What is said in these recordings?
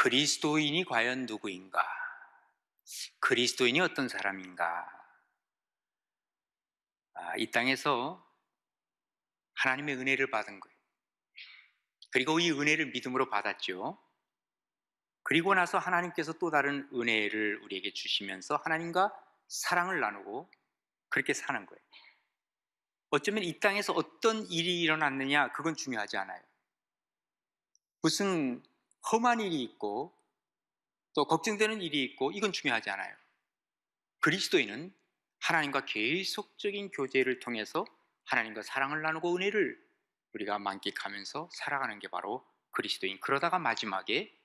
그리스도인이 과연 누구인가? 그리스도인이 어떤 사람인가? 이 땅에서 하나님의 은혜를 받은 거예요. 그리고 이 은혜를 믿음으로 받았죠. 그리고 나서 하나님께서 또 다른 은혜를 우리에게 주시면서 하나님과 사랑을 나누고 그렇게 사는 거예요. 어쩌면 이 땅에서 어떤 일이 일어났느냐, 그건 중요하지 않아요. 무슨 험한 일이 있고 또 걱정되는 일이 있고 이건 중요하지 않아요. 그리스도인은 하나님과 계속적인 교제를 통해서 하나님과 사랑을 나누고 은혜를 우리가 만끽하면서 살아가는 게 바로 그리스도인. 그러다가 마지막에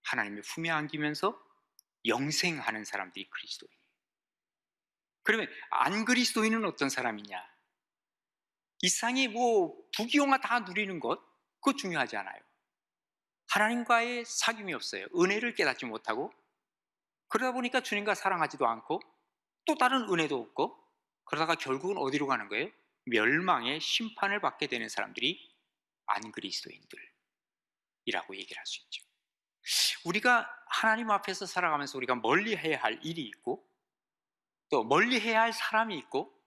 하나님의 품에 안기면서 영생하는 사람들이 그리스도인이에요. 그러면 안 그리스도인은 어떤 사람이냐? 이 세상에 부귀영화 다 누리는 것, 그거 중요하지 않아요. 하나님과의 사귐이 없어요. 은혜를 깨닫지 못하고, 그러다 보니까 주님과 사랑하지도 않고 또 다른 은혜도 없고, 그러다가 결국은 어디로 가는 거예요? 멸망의 심판을 받게 되는 사람들이 안 그리스도인들이라고 얘기를 할 수 있죠. 우리가 하나님 앞에서 살아가면서 우리가 멀리해야 할 일이 있고 또 멀리해야 할 사람이 있고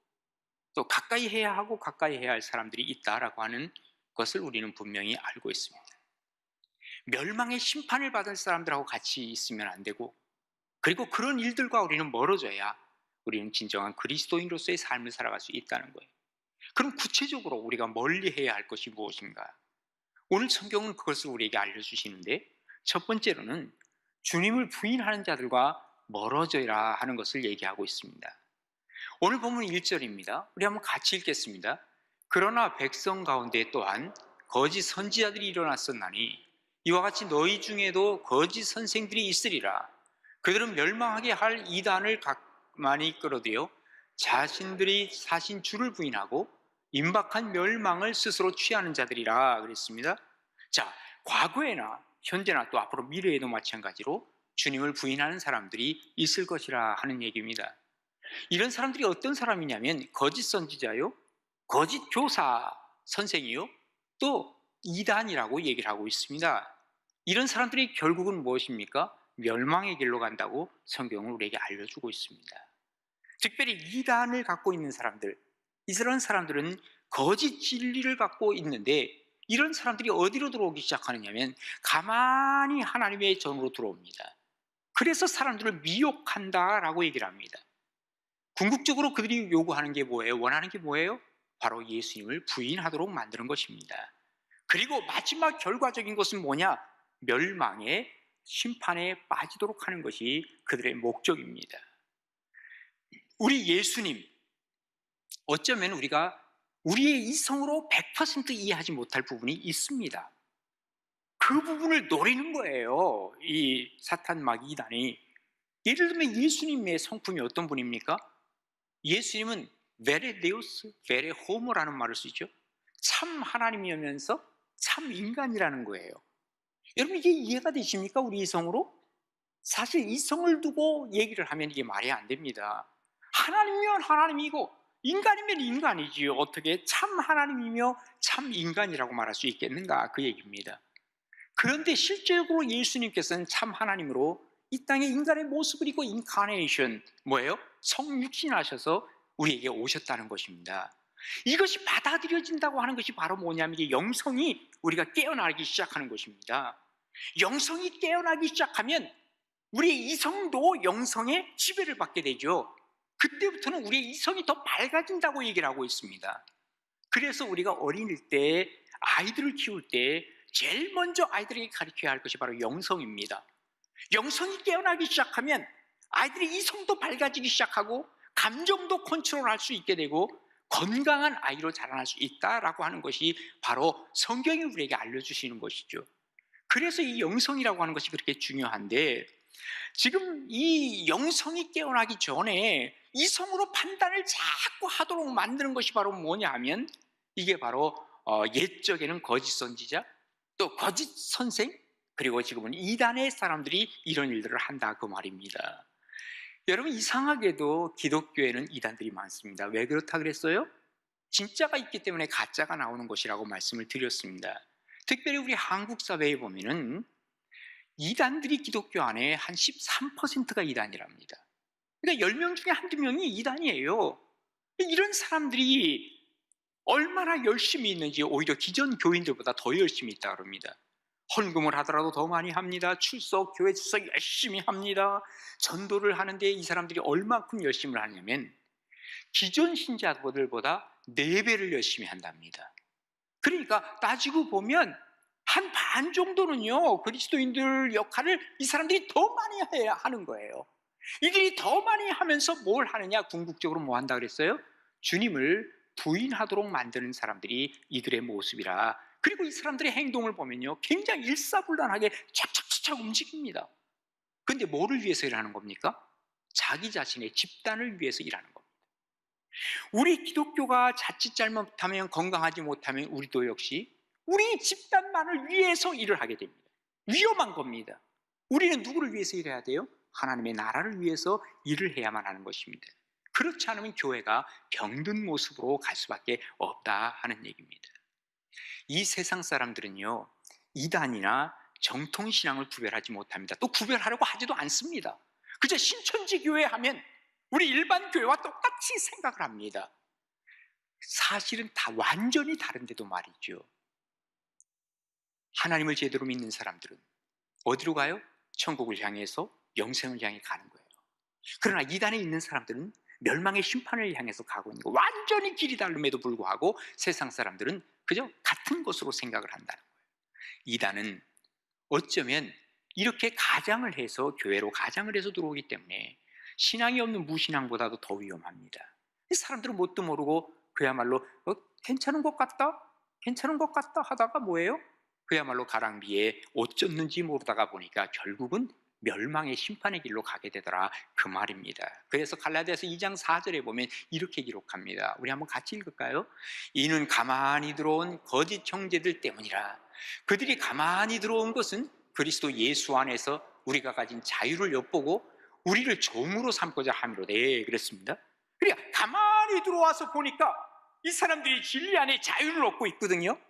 또 가까이 해야 하고 가까이 해야 할 사람들이 있다라고 하는 것을 우리는 분명히 알고 있습니다. 멸망의 심판을 받을 사람들하고 같이 있으면 안 되고, 그리고 그런 일들과 우리는 멀어져야 우리는 진정한 그리스도인으로서의 삶을 살아갈 수 있다는 거예요. 그럼 구체적으로 우리가 멀리해야 할 것이 무엇인가? 오늘 성경은 그것을 우리에게 알려주시는데, 첫 번째로는 주님을 부인하는 자들과 멀어져라 하는 것을 얘기하고 있습니다. 오늘 본문 1절입니다. 우리 한번 같이 읽겠습니다. 그러나 백성 가운데 또한 거짓 선지자들이 일어났었나니 이와 같이 너희 중에도 거짓 선생들이 있으리라. 그들은 멸망하게 할 이단을 가만히 끌어들여 자신들이 사신 주를 부인하고 임박한 멸망을 스스로 취하는 자들이라 그랬습니다. 자, 과거에나 현재나 또 앞으로 미래에도 마찬가지로 주님을 부인하는 사람들이 있을 것이라 하는 얘기입니다. 이런 사람들이 어떤 사람이냐면 거짓 선지자요, 거짓 교사 선생이요, 또 이단이라고 얘기를 하고 있습니다. 이런 사람들이 결국은 무엇입니까? 멸망의 길로 간다고 성경은 우리에게 알려주고 있습니다. 특별히 이단을 갖고 있는 사람들, 이런 사람들은 거짓 진리를 갖고 있는데, 이런 사람들이 어디로 들어오기 시작하느냐면 가만히 하나님의 전으로 들어옵니다. 그래서 사람들을 미혹한다라고 얘기를 합니다. 궁극적으로 그들이 요구하는 게 뭐예요? 원하는 게 뭐예요? 바로 예수님을 부인하도록 만드는 것입니다. 그리고 마지막 결과적인 것은 뭐냐? 멸망의 심판에 빠지도록 하는 것이 그들의 목적입니다. 우리 예수님, 어쩌면 우리가 우리의 이성으로 100% 이해하지 못할 부분이 있습니다. 그 부분을 노리는 거예요, 이 사탄 마귀 이단이. 예를 들면 예수님의 성품이 어떤 분입니까? 예수님은 베레 데우스, 베레 호모라는 말을 쓰죠. 참 하나님이면서 참 인간이라는 거예요. 여러분, 이게 이해가 되십니까? 우리 이성으로? 사실 이성을 두고 얘기를 하면 이게 말이 안 됩니다. 하나님이면 하나님이고 인간이면 인간이지요. 어떻게 참 하나님이며 참 인간이라고 말할 수 있겠는가, 그 얘기입니다. 그런데 실제적으로 예수님께서는 참 하나님으로 이 땅에 인간의 모습을 입고 인카네이션, 뭐예요? 성육신하셔서 우리에게 오셨다는 것입니다. 이것이 받아들여진다고 하는 것이 바로 뭐냐면 이게 영성이 우리가 깨어나기 시작하는 것입니다. 영성이 깨어나기 시작하면 우리의 이성도 영성의 지배를 받게 되죠. 그때부터는 우리의 이성이 더 밝아진다고 얘기를 하고 있습니다. 그래서 우리가 어린일 때, 아이들을 키울 때 제일 먼저 아이들에게 가르쳐야 할 것이 바로 영성입니다. 영성이 깨어나기 시작하면 아이들의 이성도 밝아지기 시작하고 감정도 컨트롤할 수 있게 되고 건강한 아이로 자라날 수 있다라고 하는 것이 바로 성경이 우리에게 알려주시는 것이죠. 그래서 이 영성이라고 하는 것이 그렇게 중요한데, 지금 이 영성이 깨어나기 전에 이성으로 판단을 자꾸 하도록 만드는 것이 바로 뭐냐 하면, 이게 바로 옛적에는 거짓 선지자, 또 거짓 선생, 그리고 지금은 이단의 사람들이 이런 일들을 한다, 그 말입니다. 여러분, 이상하게도 기독교에는 이단들이 많습니다. 왜 그렇다 그랬어요? 진짜가 있기 때문에 가짜가 나오는 것이라고 말씀을 드렸습니다. 특별히 우리 한국 사회에 보면은 이단들이 기독교 안에 한 13%가 이단이랍니다. 그러니까 10명 중에 한두 명이 이단이에요. 이런 사람들이 얼마나 열심히 있는지 오히려 기존 교인들보다 더 열심히 있다 그럽니다. 헌금을 하더라도 더 많이 합니다. 출석, 교회 출석 열심히 합니다. 전도를 하는데 이 사람들이 얼마큼 열심히 하냐면 기존 신자들보다 4배를 열심히 한답니다. 그러니까 따지고 보면 한 반 정도는요, 그리스도인들 역할을 이 사람들이 더 많이 해야 하는 거예요. 이들이 더 많이 하면서 뭘 하느냐? 궁극적으로 뭐 한다 그랬어요? 주님을 부인하도록 만드는 사람들이 이들의 모습이라. 그리고 이 사람들의 행동을 보면요, 굉장히 일사불란하게 착착착착 움직입니다. 그런데 뭐를 위해서 일하는 겁니까? 자기 자신의 집단을 위해서 일하는 겁니다. 우리 기독교가 자칫 잘못하면, 건강하지 못하면 우리도 역시 우리 집단만을 위해서 일을 하게 됩니다. 위험한 겁니다. 우리는 누구를 위해서 일해야 돼요? 하나님의 나라를 위해서 일을 해야만 하는 것입니다. 그렇지 않으면 교회가 병든 모습으로 갈 수밖에 없다 하는 얘기입니다. 이 세상 사람들은요, 이단이나 정통신앙을 구별하지 못합니다. 또 구별하려고 하지도 않습니다. 그저 신천지 교회 하면 우리 일반 교회와 똑같이 생각을 합니다. 사실은 다 완전히 다른데도 말이죠. 하나님을 제대로 믿는 사람들은 어디로 가요? 천국을 향해서 영생을 향해 가는 거예요. 그러나 이단에 있는 사람들은 멸망의 심판을 향해서 가고 있는 거, 완전히 길이 다름에도 불구하고 세상 사람들은 그저 같은 것으로 생각을 한다는 거예요. 이단은 어쩌면 이렇게 가장을 해서, 교회로 가장을 해서 들어오기 때문에 신앙이 없는 무신앙보다도 더 위험합니다. 사람들은 뭣도 모르고 그야말로 괜찮은 것 같다? 괜찮은 것 같다 하다가 뭐예요? 그야말로 가랑비에 옷 젖는지 모르다가 보니까 결국은 멸망의 심판의 길로 가게 되더라, 그 말입니다. 그래서 갈라디아서 2장 4절에 보면 이렇게 기록합니다. 우리 한번 같이 읽을까요? 이는 가만히 들어온 거짓 형제들 때문이라. 그들이 가만히 들어온 것은 그리스도 예수 안에서 우리가 가진 자유를 엿보고 우리를 종으로 삼고자 함이로되, 그랬습니다. 그러니까 가만히 들어와서 보니까 이 사람들이 진리 안에 자유를 얻고 있거든요.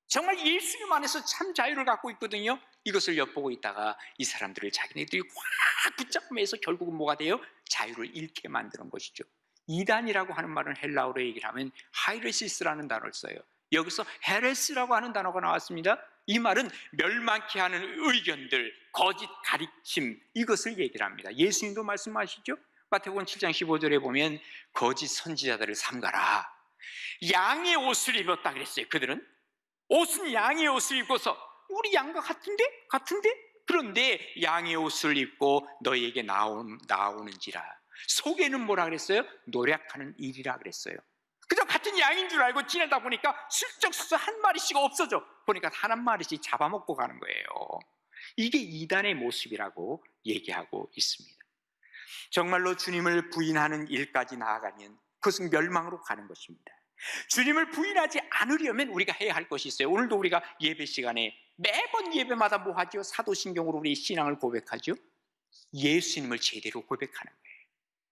정말 예수님 안에서 참 자유를 갖고 있거든요. 이것을 엿보고 있다가 이 사람들을 자기네들이 확 붙잡으면서 결국은 뭐가 돼요? 자유를 잃게 만드는 것이죠. 이단이라고 하는 말은 헬라어로 얘기를 하면 하이레시스라는 단어를 써요. 여기서 헤레스라고 하는 단어가 나왔습니다. 이 말은 멸망케 하는 의견들, 거짓 가르침, 이것을 얘기를 합니다. 예수님도 말씀하시죠. 마태복음 7장 15절에 보면 거짓 선지자들을 삼가라. 양의 옷을 입었다 그랬어요. 그들은 옷은 양의 옷을 입고서 우리 양과 같은데? 그런데 양의 옷을 입고 너희에게 나오는지라. 속에는 뭐라 그랬어요? 노력하는 일이라 그랬어요. 그저 같은 양인 줄 알고 지내다 보니까 슬쩍 한 마리씩 없어져. 보니까 한 마리씩 잡아먹고 가는 거예요. 이게 이단의 모습이라고 얘기하고 있습니다. 정말로 주님을 부인하는 일까지 나아가면 그것은 멸망으로 가는 것입니다. 주님을 부인하지 않으려면 우리가 해야 할 것이 있어요. 오늘도 우리가 예배 시간에 매번 예배마다 뭐 하죠? 사도신경으로 우리 신앙을 고백하죠. 예수님을 제대로 고백하는 거예요.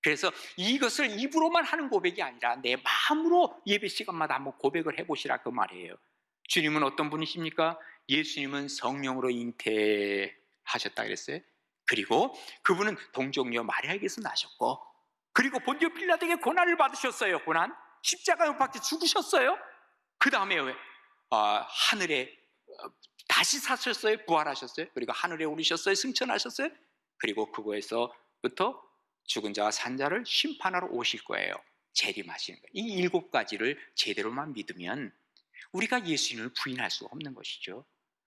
그래서 이것을 입으로만 하는 고백이 아니라 내 마음으로 예배 시간마다 한번 고백을 해보시라, 그 말이에요. 주님은 어떤 분이십니까? 예수님은 성령으로 잉태하셨다 그랬어요. 그리고 그분은 동정녀 마리아에게서 나셨고, 그리고 본디오 필라도에게 고난을 받으셨어요. 고난, 십자가에 못 박혀 죽으셨어요. 그 다음에 하늘에 다시 사셨어요. 부활하셨어요. 그리고 하늘에 오르셨어요. 승천하셨어요. 그리고 그거에서부터 죽은 자와 산 자를 심판하러 오실 거예요. 재림하시는 거예요. 이 7가지를 제대로만 믿으면 우리가 예수님을 부인할 수가 없는 것이죠.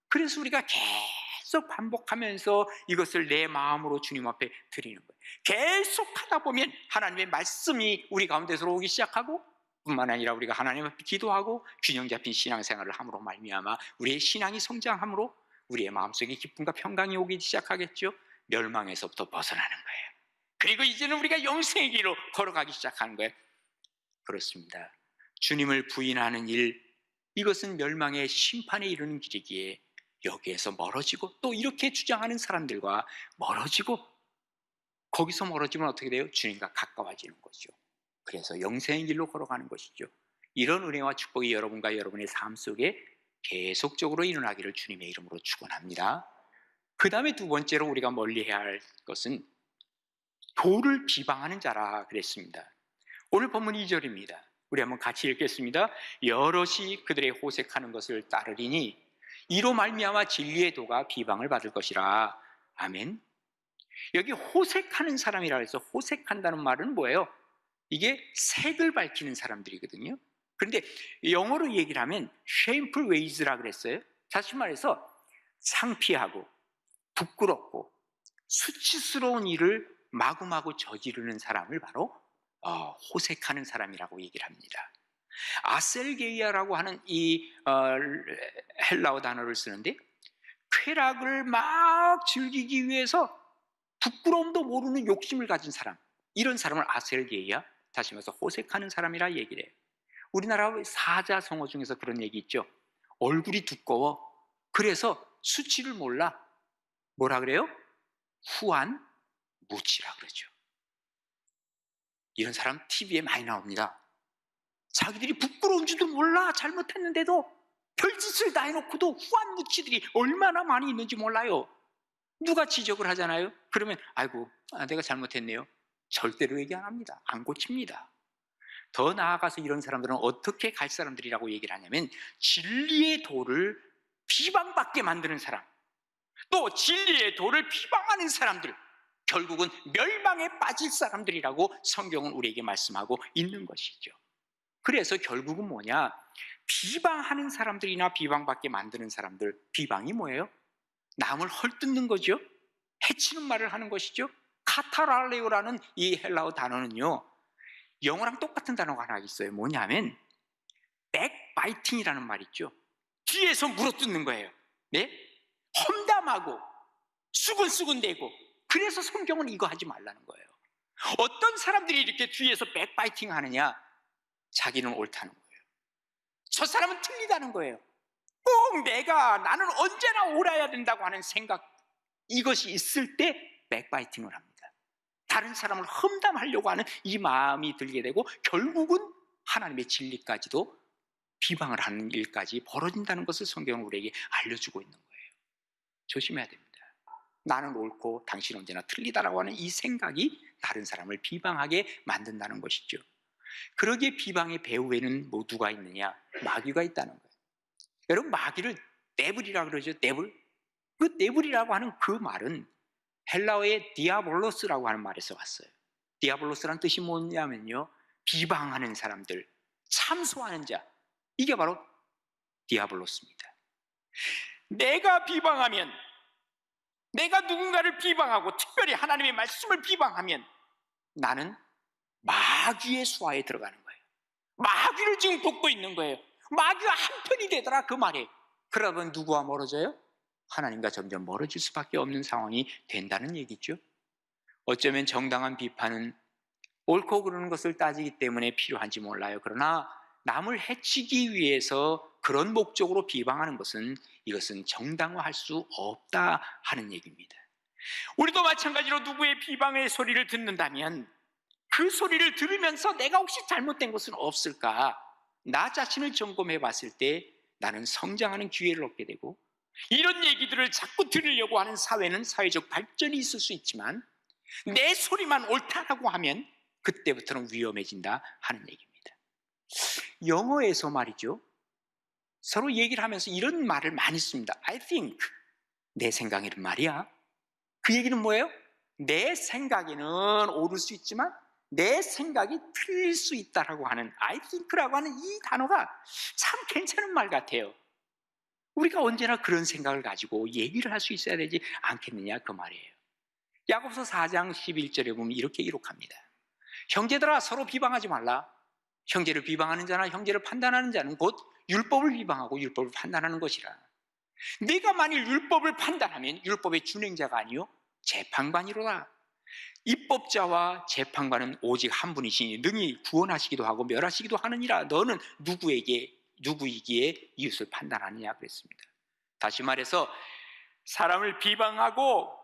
그래서 우리가 계속 반복하면서 이것을 내 마음으로 주님 앞에 드리는 거예요. 계속 하다 보면 하나님의 말씀이 우리 가운데서 오기 시작하고, 뿐만 아니라 우리가 하나님 앞에 기도하고 균형 잡힌 신앙생활을 함으로 말미암아 우리의 신앙이 성장함으로 우리의 마음속에 기쁨과 평강이 오기 시작하겠죠. 멸망에서부터 벗어나는 거예요. 그리고 이제는 우리가 영생의 길로 걸어가기 시작하는 거예요. 그렇습니다. 주님을 부인하는 일, 이것은 멸망의 심판에 이르는 길이기에 여기에서 멀어지고, 또 이렇게 주장하는 사람들과 멀어지고, 거기서 멀어지면 어떻게 돼요? 주님과 가까워지는 거죠. 그래서 영생의 길로 걸어가는 것이죠. 이런 은혜와 축복이 여러분과 여러분의 삶 속에 계속적으로 일어나기를 주님의 이름으로 축원합니다. 그 다음에 두 번째로 우리가 멀리해야 할 것은 도를 비방하는 자라 그랬습니다. 오늘 본문 2절입니다. 우리 한번 같이 읽겠습니다. 여럿이 그들의 호색하는 것을 따르리니 이로 말미암아 진리의 도가 비방을 받을 것이라. 아멘. 여기 호색하는 사람이라 해서 호색한다는 말은 뭐예요? 이게 색을 밝히는 사람들이거든요. 그런데 영어로 얘기를 하면 shameful ways라 그랬어요. 다시 말해서 창피하고 부끄럽고 수치스러운 일을 마구마구 저지르는 사람을 바로 호색하는 사람이라고 얘기를 합니다. 아셀게이아라고 하는 이 헬라어 단어를 쓰는데 쾌락을 막 즐기기 위해서 부끄러움도 모르는 욕심을 가진 사람, 이런 사람을 아셀게이아, 다시 말해서 호색하는 사람이라 얘기를 해요. 우리나라 사자성어 중에서 그런 얘기 있죠. 얼굴이 두꺼워, 그래서 수치를 몰라. 뭐라 그래요? 후한무치라 그러죠. 이런 사람 TV에 많이 나옵니다. 자기들이 부끄러운 줄도 몰라. 잘못했는데도 별짓을 다 해놓고도 후한무치들이 얼마나 많이 있는지 몰라요. 누가 지적을 하잖아요. 그러면 아이고 내가 잘못했네요. 절대로 얘기 안 합니다. 안 고칩니다. 더 나아가서 이런 사람들은 어떻게 갈 사람들이라고 얘기를 하냐면 진리의 도를 비방받게 만드는 사람, 또 진리의 도를 비방하는 사람들, 결국은 멸망에 빠질 사람들이라고 성경은 우리에게 말씀하고 있는 것이죠. 그래서 결국은 뭐냐? 비방하는 사람들이나 비방받게 만드는 사람들, 비방이 뭐예요? 남을 헐뜯는 거죠. 해치는 말을 하는 것이죠. 카타랄레오라는 이 헬라어 단어는요, 영어랑 똑같은 단어가 하나 있어요. 뭐냐면 백바이팅이라는 말 있죠. 뒤에서 물어뜯는 거예요. 네? 험담하고 수근수근대고. 그래서 성경은 이거 하지 말라는 거예요. 어떤 사람들이 이렇게 뒤에서 백바이팅 하느냐? 자기는 옳다는 거예요. 저 사람은 틀리다는 거예요. 꼭 나는 언제나 옳아야 된다고 하는 생각, 이것이 있을 때 백바이팅을 합니다. 다른 사람을 험담하려고 하는 이 마음이 들게 되고 결국은 하나님의 진리까지도 비방을 하는 일까지 벌어진다는 것을 성경은 우리에게 알려주고 있는 거예요. 조심해야 됩니다. 나는 옳고 당신은 언제나 틀리다라고 하는 이 생각이 다른 사람을 비방하게 만든다는 것이죠. 그러기에 비방의 배후에는 뭐 누가 있느냐? 마귀가 있다는 거예요. 여러분, 마귀를 데블이라고 그러죠. 데블. 그 데블이라고 하는 그 말은 헬라어의 디아볼로스라고 하는 말에서 왔어요. 디아볼로스란 뜻이 뭐냐면요, 비방하는 사람들, 참소하는 자, 이게 바로 디아볼로스입니다. 내가 비방하면, 내가 누군가를 비방하고 특별히 하나님의 말씀을 비방하면 나는 마귀의 수하에 들어가는 거예요. 마귀를 지금 돕고 있는 거예요. 마귀가 한편이 되더라, 그 말에. 그러면 누구와 멀어져요? 하나님과 점점 멀어질 수밖에 없는 상황이 된다는 얘기죠. 어쩌면 정당한 비판은 옳고 그르는 것을 따지기 때문에 필요한지 몰라요. 그러나 남을 해치기 위해서 그런 목적으로 비방하는 것은, 이것은 정당화할 수 없다 하는 얘기입니다. 우리도 마찬가지로 누구의 비방의 소리를 듣는다면 그 소리를 들으면서 내가 혹시 잘못된 것은 없을까? 나 자신을 점검해 봤을 때 나는 성장하는 기회를 얻게 되고, 이런 얘기들을 자꾸 들으려고 하는 사회는 사회적 발전이 있을 수 있지만 내 소리만 옳다라고 하면 그때부터는 위험해진다 하는 얘기입니다. 영어에서 말이죠, 서로 얘기를 하면서 이런 말을 많이 씁니다. I think, 내 생각에는 말이야. 그 얘기는 뭐예요? 내 생각에는 옳을 수 있지만 내 생각이 틀릴 수 있다라고 하는 I think라고 하는 이 단어가 참 괜찮은 말 같아요. 우리가 언제나 그런 생각을 가지고 얘기를 할 수 있어야 되지 않겠느냐, 그 말이에요. 야고보서 4장 11절에 보면 이렇게 기록합니다. 형제들아, 서로 비방하지 말라. 형제를 비방하는 자나 형제를 판단하는 자는 곧 율법을 비방하고 율법을 판단하는 것이라. 네가 만일 율법을 판단하면 율법의 준행자가 아니요 재판관이로다. 입법자와 재판관은 오직 한 분이시니 능히 구원하시기도 하고 멸하시기도 하느니라. 너는 누구이기에 이웃을 판단하느냐 그랬습니다. 다시 말해서 사람을 비방하고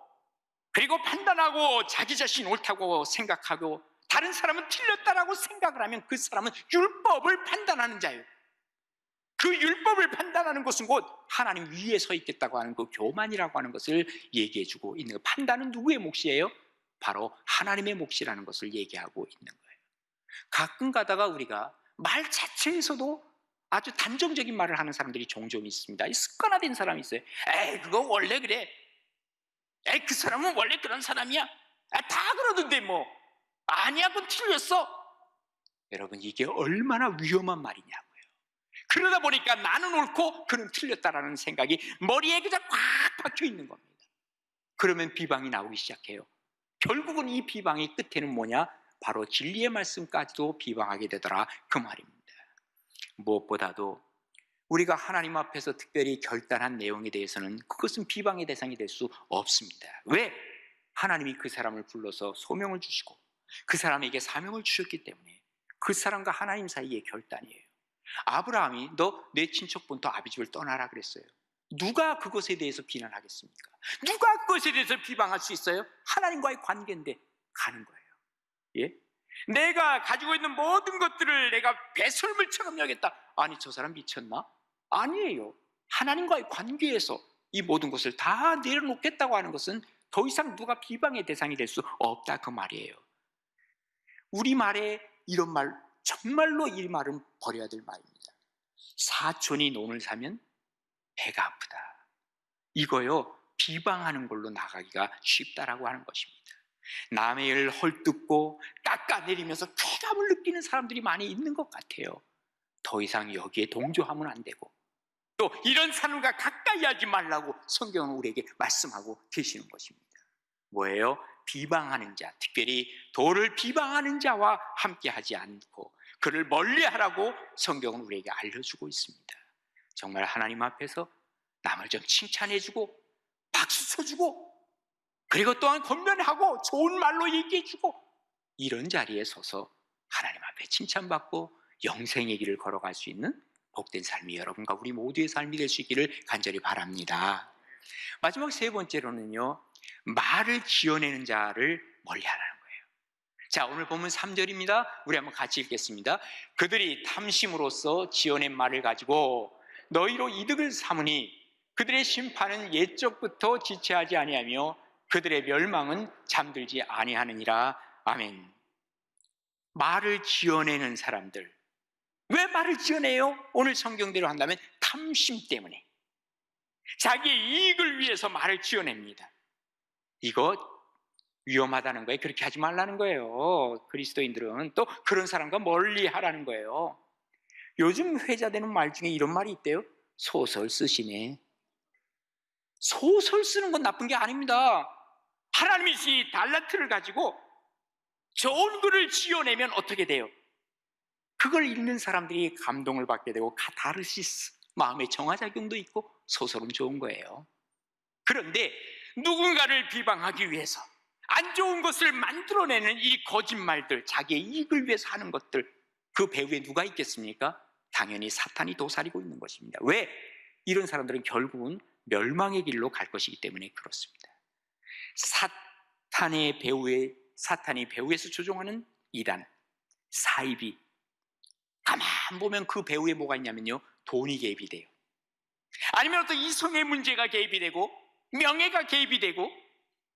그리고 판단하고 자기 자신이 옳다고 생각하고 다른 사람은 틀렸다라고 생각을 하면 그 사람은 율법을 판단하는 자예요. 그 율법을 판단하는 것은 곧 하나님 위에 서 있겠다고 하는 그 교만이라고 하는 것을 얘기해주고 있는 거예요. 판단은 누구의 몫이에요? 바로 하나님의 몫이라는 것을 얘기하고 있는 거예요. 가끔 가다가 우리가 말 자체에서도 아주 단정적인 말을 하는 사람들이 종종 있습니다. 습관화된 사람이 있어요. 에이, 그거 원래 그래. 에이, 그 사람은 원래 그런 사람이야. 다 그러던데 뭐. 아니야, 그건 틀렸어. 여러분, 이게 얼마나 위험한 말이냐고요. 그러다 보니까 나는 옳고 그는 틀렸다라는 생각이 머리에 그냥 꽉 박혀 있는 겁니다. 그러면 비방이 나오기 시작해요. 결국은 이 비방의 끝에는 뭐냐? 바로 진리의 말씀까지도 비방하게 되더라, 그 말입니다. 무엇보다도 우리가 하나님 앞에서 특별히 결단한 내용에 대해서는 그것은 비방의 대상이 될 수 없습니다. 왜? 하나님이 그 사람을 불러서 소명을 주시고 그 사람에게 사명을 주셨기 때문에 그 사람과 하나님 사이의 결단이에요. 아브라함이 너 내 친척분도 아비 집을 떠나라 그랬어요. 누가 그것에 대해서 비난하겠습니까? 누가 그것에 대해서 비방할 수 있어요? 하나님과의 관계인데 가는 거예요. 예? 내가 가지고 있는 모든 것들을 내가 배설물처럼 여겼다. 아니, 저 사람 미쳤나? 아니에요. 하나님과의 관계에서 이 모든 것을 다 내려놓겠다고 하는 것은 더 이상 누가 비방의 대상이 될 수 없다, 그 말이에요. 우리말에 이런 말, 정말로 이 말은 버려야 될 말입니다. 사촌이 논을 사면 배가 아프다. 이거요, 비방하는 걸로 나가기가 쉽다라고 하는 것입니다. 남의 일을 헐뜯고 깎아내리면서 쾌감을 느끼는 사람들이 많이 있는 것 같아요. 더 이상 여기에 동조하면 안 되고, 또 이런 사람과 가까이 하지 말라고 성경은 우리에게 말씀하고 계시는 것입니다. 뭐예요? 비방하는 자, 특별히 도를 비방하는 자와 함께 하지 않고 그를 멀리하라고 성경은 우리에게 알려주고 있습니다. 정말 하나님 앞에서 남을 좀 칭찬해주고 박수 쳐주고 그리고 또한 권면하고 좋은 말로 얘기해주고 이런 자리에 서서 하나님 앞에 칭찬받고 영생의 길을 걸어갈 수 있는 복된 삶이 여러분과 우리 모두의 삶이 될 수 있기를 간절히 바랍니다. 마지막 세 번째로는요, 말을 지어내는 자를 멀리하라는 거예요. 자, 오늘 본문 3절입니다. 우리 한번 같이 읽겠습니다. 그들이 탐심으로써 지어낸 말을 가지고 너희로 이득을 삼으니 그들의 심판은 옛적부터 지체하지 아니하며 그들의 멸망은 잠들지 아니하느니라. 아멘. 말을 지어내는 사람들, 왜 말을 지어내요? 오늘 성경대로 한다면 탐심 때문에, 자기의 이익을 위해서 말을 지어냅니다. 이거 위험하다는 거예요. 그렇게 하지 말라는 거예요. 그리스도인들은 또 그런 사람과 멀리 하라는 거예요. 요즘 회자되는 말 중에 이런 말이 있대요. 소설 쓰시네. 소설 쓰는 건 나쁜 게 아닙니다. 하나님이 이 달란트를 가지고 좋은 글을 지어내면 어떻게 돼요? 그걸 읽는 사람들이 감동을 받게 되고 카타르시스, 마음의 정화작용도 있고 소설은 좋은 거예요. 그런데 누군가를 비방하기 위해서 안 좋은 것을 만들어내는 이 거짓말들, 자기의 이익을 위해서 하는 것들, 그 배후에 누가 있겠습니까? 당연히 사탄이 도사리고 있는 것입니다. 왜? 이런 사람들은 결국은 멸망의 길로 갈 것이기 때문에 그렇습니다. 사탄이 배후에서 조종하는 이단, 사이비, 가만 보면 그 배후에 뭐가 있냐면요, 돈이 개입이 돼요. 아니면 어떤 이성의 문제가 개입이 되고 명예가 개입이 되고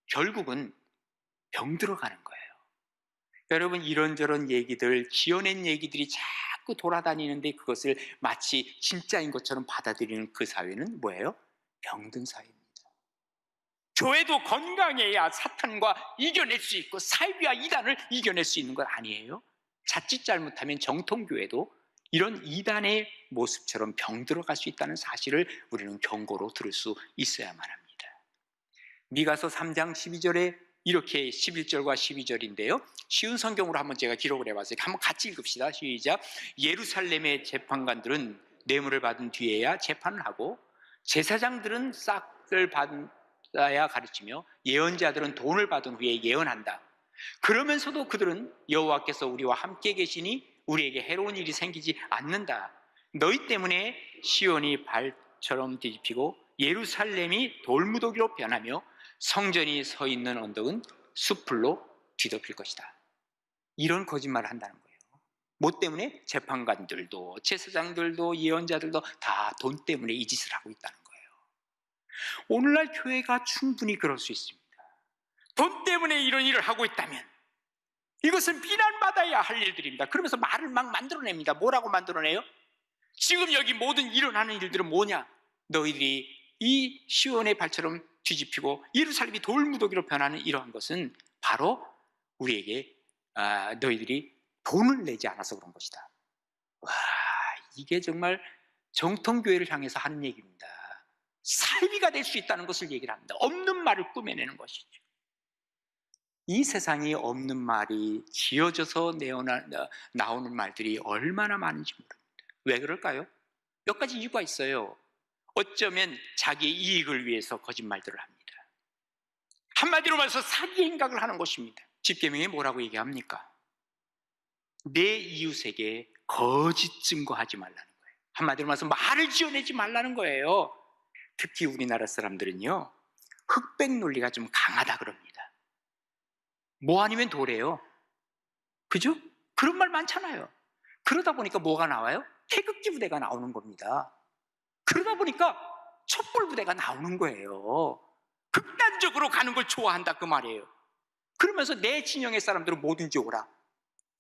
결국은 병들어가는 거예요. 여러분, 이런저런 얘기들, 지어낸 얘기들이 자꾸 돌아다니는데 그것을 마치 진짜인 것처럼 받아들이는 그 사회는 뭐예요? 병든 사회입니다. 교회도 건강해야 사탄과 이겨낼 수 있고 사이비와 이단을 이겨낼 수 있는 것 아니에요? 자칫 잘못하면 정통교회도 이런 이단의 모습처럼 병들어갈 수 있다는 사실을 우리는 경고로 들을 수 있어야만 합니다. 미가서 3장 12절에 이렇게 11절과 12절인데요, 쉬운 성경으로 한번 제가 기록을 해봤어요. 한번 같이 읽읍시다. 시작. 예루살렘의 재판관들은 뇌물을 받은 뒤에야 재판을 하고 제사장들은 싹을 받아야 가르치며 예언자들은 돈을 받은 후에 예언한다. 그러면서도 그들은 여호와께서 우리와 함께 계시니 우리에게 해로운 일이 생기지 않는다. 너희 때문에 시온이 발처럼 뒤집히고 예루살렘이 돌무더기로 변하며 성전이 서 있는 언덕은 숲풀로 뒤덮일 것이다. 이런 거짓말을 한다는 거예요. 뭐 때문에? 재판관들도 제사장들도 예언자들도 다 돈 때문에 이 짓을 하고 있다는 거예요. 오늘날 교회가 충분히 그럴 수 있습니다. 돈 때문에 이런 일을 하고 있다면 이것은 비난받아야 할 일들입니다. 그러면서 말을 막 만들어냅니다. 뭐라고 만들어내요? 지금 여기 모든 일어나는 일들은 뭐냐? 너희들이 이 시온의 발처럼 뒤집히고 예루살렘이 돌무더기로 변하는 이러한 것은 바로 우리에게 너희들이 돈을 내지 않아서 그런 것이다. 와, 이게 정말 정통교회를 향해서 하는 얘기입니다. 살비가 될 수 있다는 것을 얘기를 합니다. 없는 말을 꾸며내는 것이죠. 이 세상에 없는 말이 지어져서 나오는 말들이 얼마나 많은지 모릅니다. 왜 그럴까요? 몇 가지 이유가 있어요. 어쩌면 자기의 이익을 위해서 거짓말들을 합니다. 한마디로 말해서 사기 행각을 하는 것입니다. 십계명에 뭐라고 얘기합니까? 내 이웃에게 거짓 증거하지 말라는 거예요. 한마디로 말해서 말을 지어내지 말라는 거예요. 특히 우리나라 사람들은요, 흑백 논리가 좀 강하다 그럽니다. 뭐 아니면 도래요. 그죠? 그런 말 많잖아요. 그러다 보니까 뭐가 나와요? 태극기 부대가 나오는 겁니다. 그러다 보니까 촛불 부대가 나오는 거예요. 극단적으로 가는 걸 좋아한다 그 말이에요. 그러면서 내 진영의 사람들은 뭐든지 오라,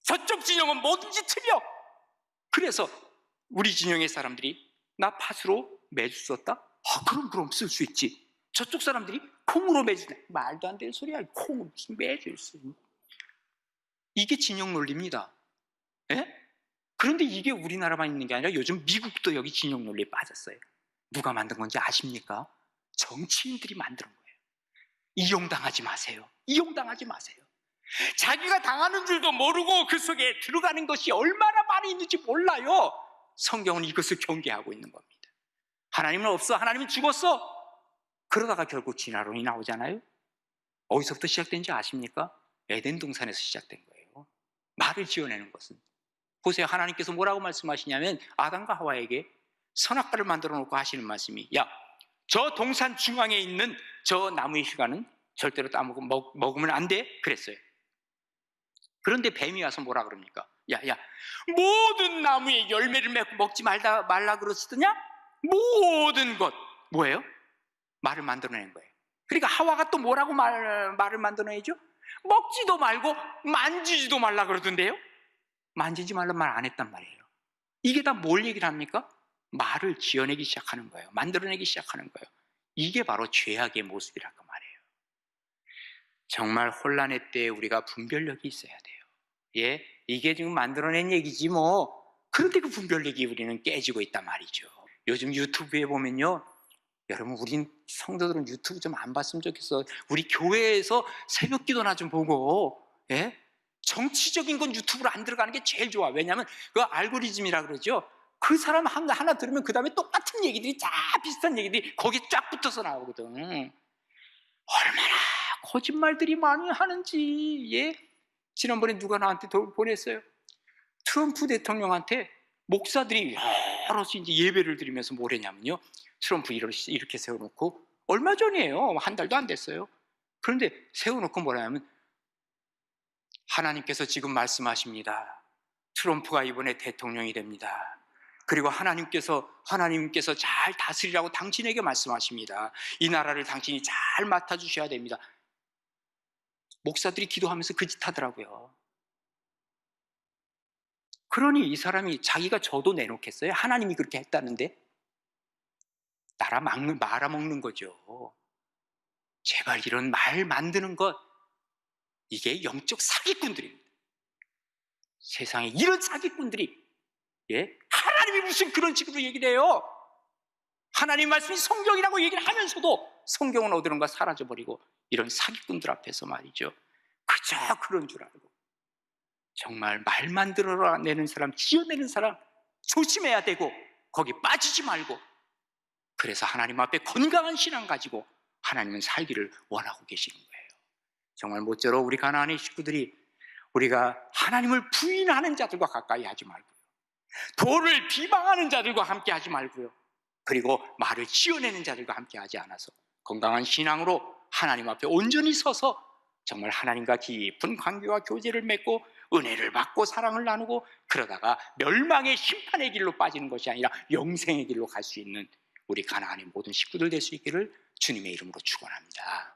저쪽 진영은 뭐든지 틀려. 그래서 우리 진영의 사람들이 나 팥으로 매주 썼다? 그럼 쓸 수 있지. 저쪽 사람들이 콩으로 매주, 말도 안 되는 소리야. 콩으로 무슨 매주를 쓰니. 이게 진영 논리입니다. 예? 그런데 이게 우리나라만 있는 게 아니라 요즘 미국도 여기 진영 논리에 빠졌어요. 누가 만든 건지 아십니까? 정치인들이 만든 거예요. 이용당하지 마세요. 이용당하지 마세요. 자기가 당하는 줄도 모르고 그 속에 들어가는 것이 얼마나 많이 있는지 몰라요. 성경은 이것을 경계하고 있는 겁니다. 하나님은 없어, 하나님은 죽었어. 그러다가 결국 진화론이 나오잖아요. 어디서부터 시작된지 아십니까? 에덴 동산에서 시작된 거예요. 말을 지어내는 것은. 보세요. 하나님께서 뭐라고 말씀하시냐면 아담과 하와에게 선악과를 만들어 놓고 하시는 말씀이, 야, 저 동산 중앙에 있는 저 나무의 휴가는 절대로 먹으면 안 돼 그랬어요. 그런데 뱀이 와서 뭐라 그럽니까? 야, 모든 나무의 열매를 맺고 먹지 말라 그러시더냐? 모든 것 뭐예요? 말을 만들어낸 거예요. 그러니까 하와가 또 뭐라고 말을 만들어내죠? 먹지도 말고 만지지도 말라 그러던데요. 만지지 말란 말 안 했단 말이에요. 이게 다 뭘 얘기를 합니까? 말을 지어내기 시작하는 거예요. 만들어내기 시작하는 거예요. 이게 바로 죄악의 모습이라고 말해요. 정말 혼란의 때에 우리가 분별력이 있어야 돼요. 예, 이게 지금 만들어낸 얘기지 뭐. 그런데 그 분별력이 우리는 깨지고 있단 말이죠. 요즘 유튜브에 보면요, 여러분, 우린 성도들은 유튜브 좀 안 봤으면 좋겠어. 우리 교회에서 새벽 기도나 좀 보고, 예? 정치적인 건 유튜브로 안 들어가는 게 제일 좋아. 왜냐하면 그 알고리즘이라 그러죠. 그 사람 하나 들으면 그 다음에 똑같은 얘기들이 다 비슷한 얘기들이 거기에 쫙 붙어서 나오거든. 얼마나 거짓말들이 많이 하는지. 예? 지난번에 누가 나한테 보냈어요. 트럼프 대통령한테 목사들이 여럿이 이제 예배를 드리면서 뭘 했냐면요, 트럼프 이렇게 세워놓고, 얼마 전이에요. 한 달도 안 됐어요. 그런데 세워놓고 뭐라 하면, 하나님께서 지금 말씀하십니다. 트럼프가 이번에 대통령이 됩니다. 그리고 하나님께서 잘 다스리라고 당신에게 말씀하십니다. 이 나라를 당신이 잘 맡아주셔야 됩니다. 목사들이 기도하면서 그 짓 하더라고요. 그러니 이 사람이 자기가 저도 내놓겠어요? 하나님이 그렇게 했다는데? 말아먹는 거죠. 제발 이런 말 만드는 것, 이게 영적 사기꾼들입니다. 세상에 이런 사기꾼들이, 예? 하나님이 무슨 그런 식으로 얘기를 해요? 하나님 말씀이 성경이라고 얘기를 하면서도 성경은 어디론가 사라져버리고, 이런 사기꾼들 앞에서 말이죠, 그저 그런 줄 알고. 정말 말 만들어내는 사람, 지어내는 사람 조심해야 되고, 거기 빠지지 말고. 그래서 하나님 앞에 건강한 신앙 가지고 하나님은 살기를 원하고 계시는 거예요. 정말 모쪼록 우리 가나안의 식구들이, 우리가 하나님을 부인하는 자들과 가까이 하지 말고요, 도를 비방하는 자들과 함께 하지 말고요, 그리고 말을 지어내는 자들과 함께 하지 않아서 건강한 신앙으로 하나님 앞에 온전히 서서 정말 하나님과 깊은 관계와 교제를 맺고 은혜를 받고 사랑을 나누고 그러다가 멸망의 심판의 길로 빠지는 것이 아니라 영생의 길로 갈 수 있는 우리 가나안의 모든 식구들 될 수 있기를 주님의 이름으로 축원합니다.